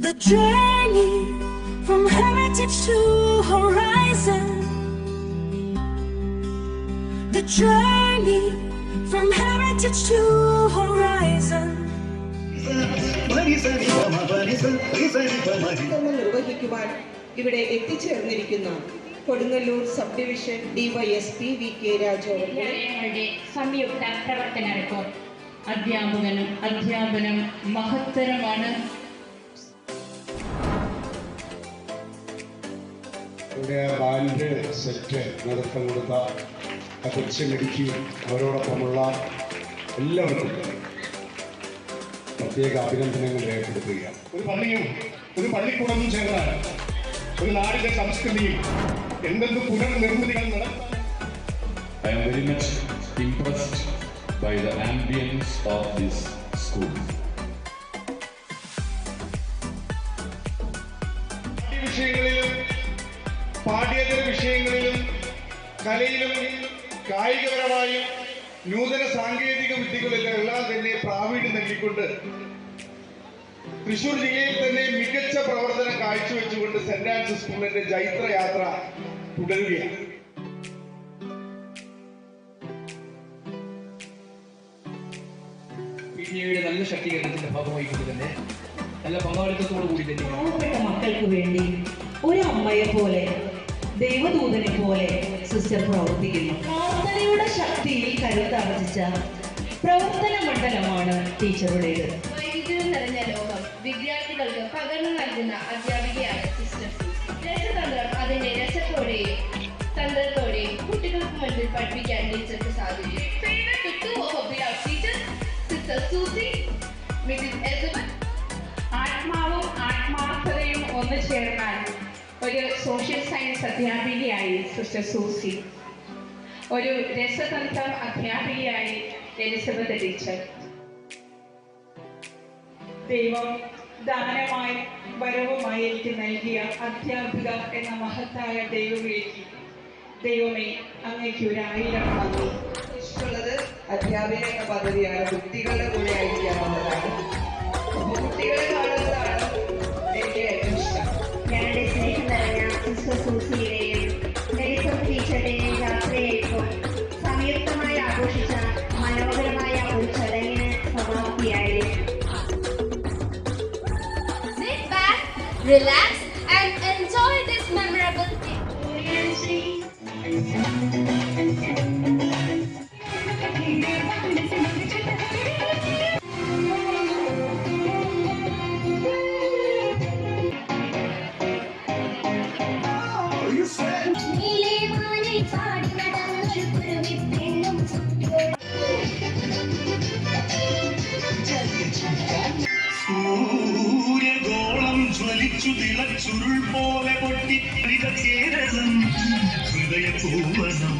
The journey from heritage to horizon. The journey from heritage to horizon. നിർവഹിക്കുവാൻ ഇവിടെ എത്തിച്ചേർന്നിരിക്കുന്ന Kodungallur sub division DYSP V K Raju സംയുക്ത പ്രവർത്തന report. അധ്യാപനം മഹത്തരമാണ്. ഇവിടെ ബാൻഡ് സെറ്റ് നേതൃത്വം കൊടുത്ത കൊച്ചുമിടുക്കിയും അവരോടൊപ്പമുള്ള എല്ലാവർക്കും പ്രത്യേക അഭിനന്ദനങ്ങൾ രേഖപ്പെടുത്തുകയാണ്. ഒരു പള്ളിയും ഒരു പള്ളിക്കൂടവും ചേർന്നാൽ ഒരു നാടിന്റെ സംസ്കൃതിയും എന്തെന്ന് പുനർനിർമ്മിതികൾ നടത്താൻ. I am very much impressed by the ambience of this school. വിഷയങ്ങളിലും പാഠ്യേതര വിഷയങ്ങളിലും കലയിലും കായികപരമായും നൂതന സാങ്കേതിക വിദ്യകളിലെല്ലാം തന്നെ പ്രാവീണ്യം നൽകിക്കൊണ്ട് തൃശൂർ ജില്ലയിൽ തന്നെ മികച്ച പ്രവർത്തനം കാഴ്ചവെച്ചുകൊണ്ട് സെന്റ് ആൻസസ് സ്കൂളിന്റെ ജൈത്രയാത്ര തുടരുകയാണ്. PTA-യുടെ നല്ല ശക്തീകരണത്തിന്റെ ഭാഗമായിക്കൊണ്ട് തന്നെ നല്ല പങ്കാളിത്തത്തോടു കൂടി തന്നെ പാവപ്പെട്ട മക്കൾക്ക് വേണ്ടി ഒരു അമ്മയെ പോലെ ദൈവദൂതനെ പോലെ സിസ്റ്റർ പ്രവർത്തിക്കുന്നു. പ്രാർത്ഥനയുടെ ശക്തിയിൽ കരുത്താർജിച്ച പ്രവർത്തന മണ്ഡലമാണ് ടീച്ചറുടേത്. വൈവിധ്യം നിറഞ്ഞ ലോകം വിദ്യാർത്ഥികൾക്ക് പകർന്നു നൽകുന്ന അധ്യാപികയാണ് സിസ്റ്റർ സൂസി. രസതന്ത്രം അതിന്റെ രസത്തോടെയും തന്ത്രത്തോടെയും കുട്ടികൾക്ക് മുൻപിൽ പഠിപ്പിക്കാൻ ടീച്ചർക്ക് സാധിക്കും. ആത്മാവും ആത്മാർത്ഥതയും ഒന്നു ചേർന്നാൽ ഒരു സോഷ്യൽ സയൻസ് അധ്യാപികയായി സിസ്റ്റർ സൂസി, ഒരു രസതന്ത്രം അധ്യാപികയായി എലിസബത്ത് ടീച്ചർ. ദൈവം ദാനമായി വരവുമായി എനിക്ക് നൽകിയ അധ്യാപിക എന്ന മഹത്തായ ദൈവവിളിക്ക് ദൈവമേ അങ്ങേക്ക് 1000 നന്ദി. ഇഷ്ടമുള്ളത് അധ്യാപിക എന്ന പദവിയാണ്. കുട്ടികളുടെ കൂടെ ആയിരിക്കാവുന്നതാണ്. കുട്ടികളെ കാണുന്നതാണ് എനിക്ക് ഏറ്റവും ഇഷ്ടം. ഞങ്ങളുടെ സ്നേഹം നിറഞ്ഞ സിസ്റ്റർ സൂസിയുടെയും എലിസബത്ത് ടീച്ചറുടെയും യാത്രയായപ്പോൾ സംയുക്തമായി ആഘോഷിച്ച മനോഹരമായ ഒരു ചടങ്ങിന് സമാപ്തിയായി. Sit back, relax and enjoy this memorable day. സൂര്യഗോളം ജ്വലിച്ചു തിളച്ചുരുൾ പോലെ പൊട്ടി കേരളം ഹൃദയ പൂവനം.